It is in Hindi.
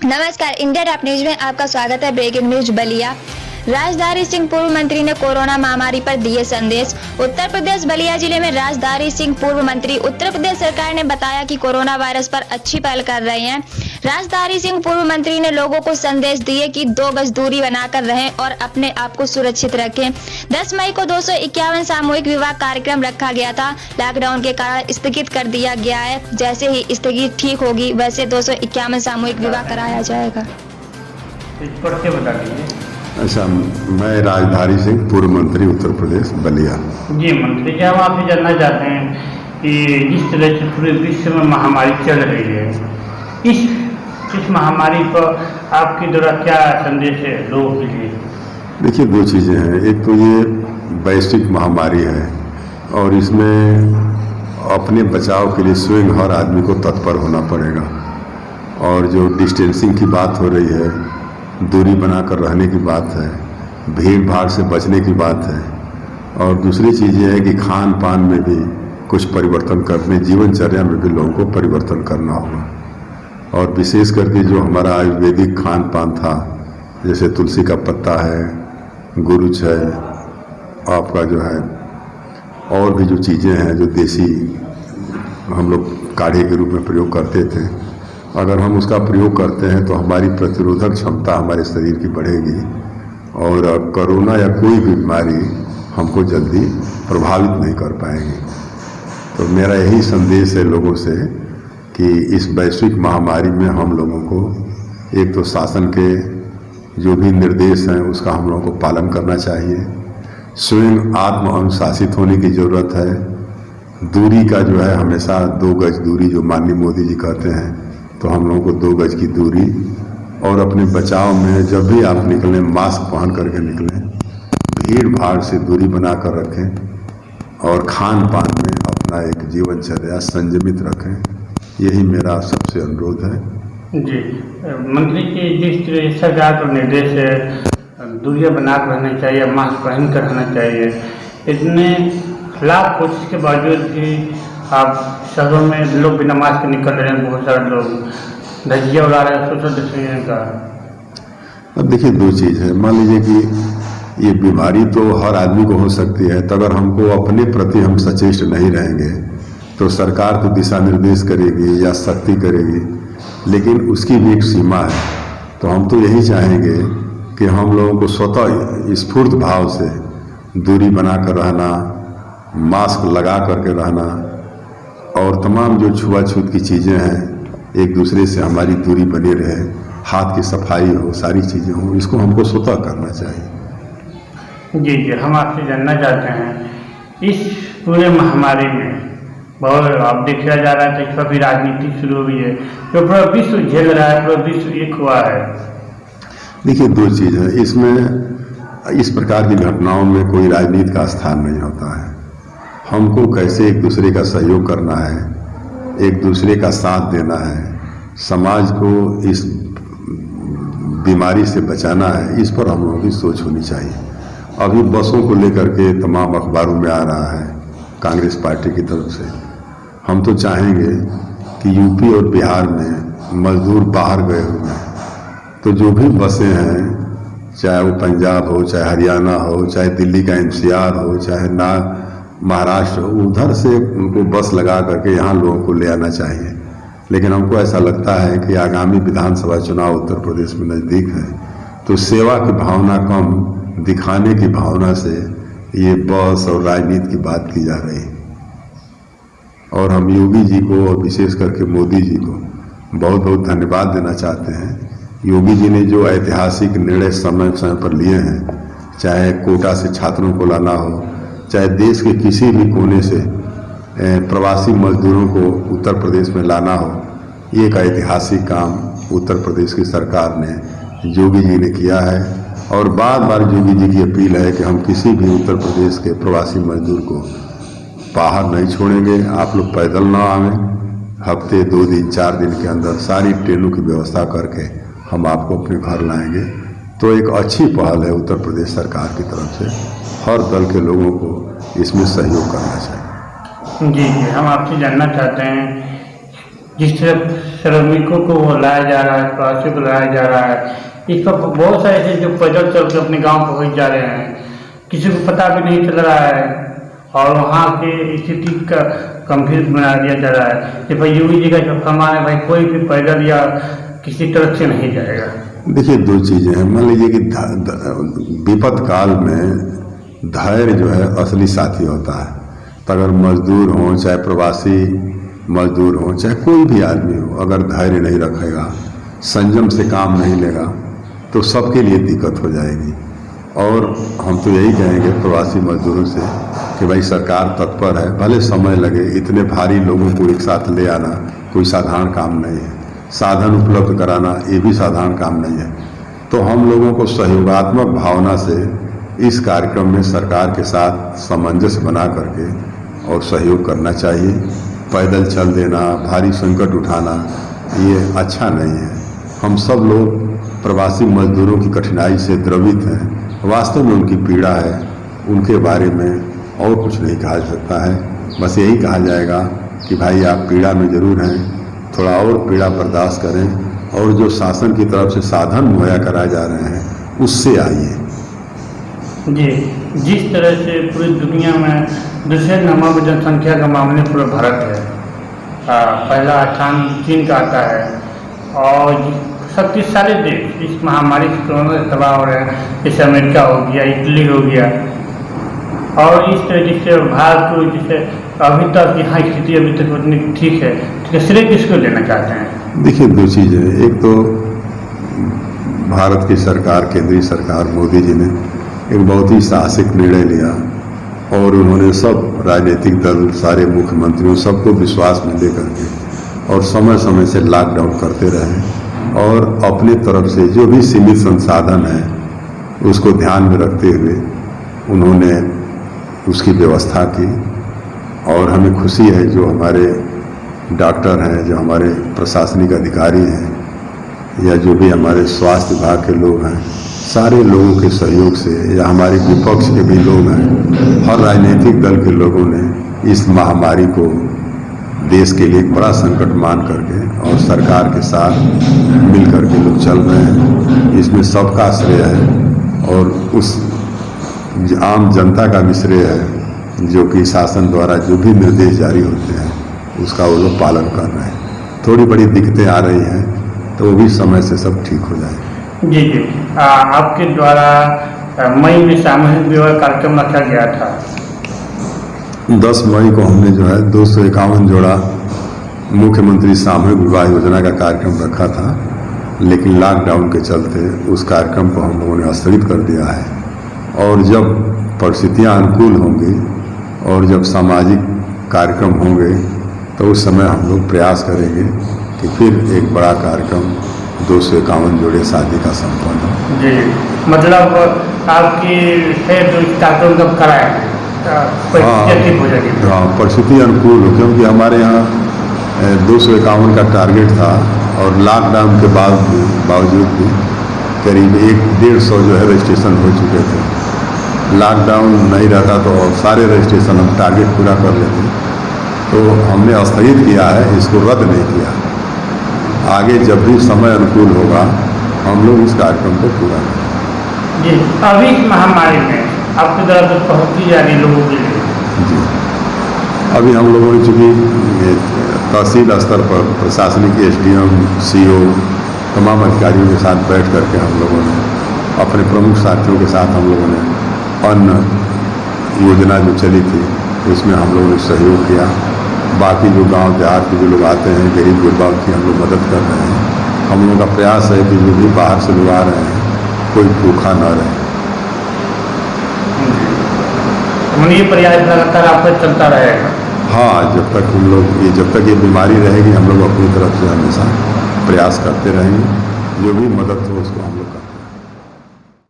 नमस्कार, इंडिया टॉप न्यूज में आपका स्वागत है। Breaking news Ballia. राजधारी सिंह पूर्व मंत्री ने कोरोना महामारी पर दिए संदेश। उत्तर प्रदेश बलिया जिले में राजधारी सिंह पूर्व मंत्री उत्तर प्रदेश सरकार ने बताया कि कोरोना वायरस पर अच्छी पहल कर रहे हैं। राजधारी सिंह पूर्व मंत्री ने लोगों को संदेश दिए कि 2 गज दूरी बनाकर रहें और अपने आप को सुरक्षित रखें। 10 मई को 251 सामूहिक विवाह कार्यक्रम रखा गया था। लॉकडाउन के कारण स्थगित कर दिया गया है। जैसे ही स्थिति ठीक होगी वैसे 251 सामूहिक विवाह कराया जाएगा। अच्छा, मैं राजधारी सिंह पूर्व मंत्री उत्तर प्रदेश बलिया। जी मंत्री जी, हम आपसे जानना चाहते हैं कि जिस तरह से पूरे विश्व में महामारी चल रही है, इस महामारी पर आपके द्वारा क्या संदेश है लोगों के लिए? देखिए, 2 चीज़ें हैं। एक तो ये वैश्विक महामारी है और इसमें अपने बचाव के लिए स्वयं हर आदमी को तत्पर होना पड़ेगा। और जो डिस्टेंसिंग की बात हो रही है, दूरी बनाकर रहने की बात है, भीड़ भाड़ से बचने की बात है। और दूसरी चीज़ ये है कि खान पान में भी कुछ परिवर्तन करने, जीवनचर्या में भी लोगों को परिवर्तन करना होगा। और विशेष करके जो हमारा आयुर्वेदिक खान पान था, जैसे तुलसी का पत्ता है, गुरुच है, आपका जो है और भी जो चीज़ें हैं जो देसी हम लोग काढ़े के रूप में प्रयोग करते थे, अगर हम उसका प्रयोग करते हैं तो हमारी प्रतिरोधक क्षमता हमारे शरीर की बढ़ेगी और कोरोना या कोई भी बीमारी हमको जल्दी प्रभावित नहीं कर पाएगी। तो मेरा यही संदेश है लोगों से कि इस वैश्विक महामारी में हम लोगों को एक तो शासन के जो भी निर्देश हैं उसका हम लोगों को पालन करना चाहिए। स्वयं आत्म अनुशासित होने की ज़रूरत है। दूरी का जो है हमेशा 2 गज दूरी जो माननीय मोदी जी कहते हैं, तो हम लोगों को 2 गज की दूरी और अपने बचाव में जब भी आप निकलें मास्क पहन करके निकलें, भीड़ भाड़ से दूरी बनाकर रखें और खान पान में अपना एक जीवनचर्या संयमित रखें। यही मेरा सबसे अनुरोध है। जी मंत्री जी, जिस तरह सरकार का निर्देश है दूरियां बनाकर रहना चाहिए, मास्क पहन कर रहना चाहिए, इतने खिलाफ कोशिश के बावजूद भी आप शहरों में लोग बिना मास्क निकल रहे हैं। बहुत सारे लोग धज्जियाँ उड़ा रहे हैं सोशल डिस्टेंसिंग का। अब देखिए, 2 चीज़ है। मान लीजिए कि ये बीमारी तो हर आदमी को हो सकती है, तो अगर हमको अपने प्रति हम सचेत नहीं रहेंगे तो सरकार तो दिशा निर्देश करेगी या सख्ती करेगी, लेकिन उसकी भी एक सीमा है। तो हम तो यही चाहेंगे कि हम लोगों को स्वतः स्फूर्त भाव से दूरी बनाकर रहना, मास्क लगा करके रहना और तमाम जो छुआछूत की चीज़ें हैं एक दूसरे से हमारी दूरी बनी रहे, हाथ की सफाई हो, सारी चीज़ें हो, इसको हमको स्वतः करना चाहिए। जी जी, हम आपसे जानना चाहते हैं इस पूरे महामारी में बहुत अब देखा जा रहा है कि अभी राजनीति शुरू हुई है, जो पूरा विश्व झेल रहा है, पूरा विश्व एक हुआ है। देखिए, 2 चीज़ है इसमें। इस प्रकार की घटनाओं में कोई राजनीति का स्थान नहीं होता है। हमको कैसे एक दूसरे का सहयोग करना है, एक दूसरे का साथ देना है, समाज को इस बीमारी से बचाना है, इस पर हम लोगों की सोच होनी चाहिए। अभी बसों को लेकर के तमाम अखबारों में आ रहा है कांग्रेस पार्टी की तरफ से। हम तो चाहेंगे कि यूपी और बिहार में मजदूर बाहर गए हुए हैं, तो जो भी बसें हैं, चाहे वो पंजाब हो, चाहे हरियाणा हो, चाहे दिल्ली का NCR हो, चाहे महाराष्ट्र, उधर से उनको बस लगा करके यहाँ लोगों को ले आना चाहिए। लेकिन हमको ऐसा लगता है कि आगामी विधानसभा चुनाव उत्तर प्रदेश में नज़दीक है, तो सेवा की भावना कम, दिखाने की भावना से ये बस और राजनीति की बात की जा रही है। और हम योगी जी को और विशेष करके मोदी जी को बहुत बहुत धन्यवाद देना चाहते हैं। योगी जी ने जो ऐतिहासिक निर्णय समय समय पर लिए हैं, चाहे कोटा से छात्रों को लाना हो, चाहे देश के किसी भी कोने से प्रवासी मजदूरों को उत्तर प्रदेश में लाना हो, ये एक ऐतिहासिक काम उत्तर प्रदेश की सरकार ने, योगी जी ने किया है। और बार बार योगी जी की अपील है कि हम किसी भी उत्तर प्रदेश के प्रवासी मजदूर को बाहर नहीं छोड़ेंगे। आप लोग पैदल ना आवें, हफ्ते 2 दिन 4 दिन के अंदर सारी ट्रेनों की व्यवस्था करके हम आपको अपने घर लाएंगे। तो एक अच्छी पहल है उत्तर प्रदेश सरकार की तरफ से। हर दल के लोगों को इसमें सहयोग करना चाहिए। जी जी, हम आपसे जानना चाहते हैं जिस तरह श्रमिकों को वो लाया जा रहा है, प्रवासियों को लाया जा रहा है, इस पर बहुत सारे ऐसे जो पैदल चल के अपने गांव पहुंच जा रहे हैं, किसी को पता भी नहीं चल रहा है और वहाँ के स्थिति का गंभीर बना दिया जा रहा है कि भाई योगी जी का जो फरमान है, भाई कोई भी पैदल या किसी तरह से नहीं जाएगा। देखिए, दो चीजें हैं। मान लीजिए कि विपद काल में धैर्य जो है असली साथी होता है। तो अगर मजदूर हो, चाहे प्रवासी मजदूर हो, चाहे कोई भी आदमी हो, अगर धैर्य नहीं रखेगा, संयम से काम नहीं लेगा, तो सबके लिए दिक्कत हो जाएगी। और हम तो यही कहेंगे प्रवासी मजदूरों से कि भाई सरकार तत्पर है, भले समय लगे, इतने भारी लोगों को एक साथ ले आना कोई साधारण काम नहीं है, साधन उपलब्ध कराना ये भी साधारण काम नहीं है। तो हम लोगों को सहयोगात्मक भावना से इस कार्यक्रम में सरकार के साथ सामंजस्य बना करके और सहयोग करना चाहिए। पैदल चल देना, भारी संकट उठाना ये अच्छा नहीं है। हम सब लोग प्रवासी मजदूरों की कठिनाई से द्रवित हैं, वास्तव में उनकी पीड़ा है, उनके बारे में और कुछ नहीं कहा जा सकता है। बस यही कहा जाएगा कि भाई आप पीड़ा में जरूर हैं, थोड़ा और पीड़ा बर्दाश्त करें और जो शासन की तरफ से साधन मुहैया कराए जा रहे हैं उससे आइए। जी, जिस तरह से पूरी दुनिया में दूसरे नंबर पर जनसंख्या का मामले पूरा भारत है, पहला स्थान चीन का आता है और शक्तिशाली देश इस महामारी से कोरोना से तबाह हो रहे हैं, जैसे अमेरिका हो गया, इटली हो गया। और इस तरीके से भारत को जैसे अभी तक यहाँ स्थिति अभी तक उतनी ठीक है, श्रेय किसको देना चाहते हैं? देखिए, दो चीज़ें, एक तो भारत की सरकार, केंद्रीय सरकार मोदी जी ने एक बहुत ही साहसिक निर्णय लिया और उन्होंने सब राजनीतिक दल, सारे मुख्यमंत्रियों, सबको विश्वास में लेकर के और समय समय से लॉकडाउन करते रहे और अपने तरफ से जो भी सीमित संसाधन है उसको ध्यान में रखते हुए उन्होंने उसकी व्यवस्था की। और हमें खुशी है जो हमारे डॉक्टर हैं, जो हमारे प्रशासनिक अधिकारी हैं या जो भी हमारे स्वास्थ्य विभाग के लोग हैं, सारे लोगों के सहयोग से, या हमारे विपक्ष के भी लोग हैं, हर राजनीतिक दल के लोगों ने इस महामारी को देश के लिए एक बड़ा संकट मान करके और सरकार के साथ मिल करके लोग चल रहे हैं। इसमें सबका श्रेय है और उस आम जनता का भी श्रेय है जो कि शासन द्वारा जो भी निर्देश जारी होते हैं उसका वो लोग पालन कर रहे हैं। थोड़ी बड़ी दिक्कतें आ रही हैं तो वो भी समय से सब ठीक हो जाए। जी जी, आपके द्वारा मई में सामूहिक विवाह कार्यक्रम रखा गया था। 10 मई को हमने जो है 251 जोड़ा मुख्यमंत्री सामूहिक विवाह योजना का कार्यक्रम रखा था, लेकिन लॉकडाउन के चलते उस कार्यक्रम को हम लोगों ने स्थगित कर दिया है। और जब परिस्थितियां अनुकूल होंगी और जब सामाजिक कार्यक्रम होंगे तो उस समय हम लोग प्रयास करेंगे कि फिर एक बड़ा कार्यक्रम 251 जोड़े शादी का संपन्न हो। जी, मतलब आपकी कार्यक्रम कब कराएंगे? हाँ, परिस्थिति अनुकूल हो, क्योंकि हमारे यहाँ 251 का टारगेट था और लॉकडाउन के बावजूद भी करीब 150 जो है रजिस्ट्रेशन हो चुके थे। लॉकडाउन नहीं रहता तो और सारे रजिस्ट्रेशन हम टारगेट पूरा कर लेते, तो हमने स्थगित किया है, इसको रद्द नहीं किया। आगे जब भी समय अनुकूल होगा हम लोग इस कार्यक्रम को पूरा करेंगे। जी, अभी इस महामारी में आपकी तरफ से पहुँची जा रही लोगों के लिए? जी, अभी हम लोगों ने चूँकि तहसील स्तर पर प्रशासनिक SDM, CO तमाम अधिकारियों के साथ बैठ करके हम लोगों ने अपने प्रमुख साथियों के साथ हम लोगों ने अन्न योजना जो चली थी उसमें हम लोगों ने सहयोग किया। बाकी जो गांव देहात के जो लोग आते हैं, गरीब गुरबा, की हम लोग मदद कर रहे हैं। हम लोगों का प्रयास है कि जो भी बाहर से लोग आ रहे हैं कोई भूखा न रहे। ये प्रयास लगातार आपका चलता रहेगा? हाँ, जब तक ये बीमारी रहेगी हम लोग अपनी तरफ से हमेशा प्रयास करते रहेंगे। जो भी मदद हो उसको हम लोग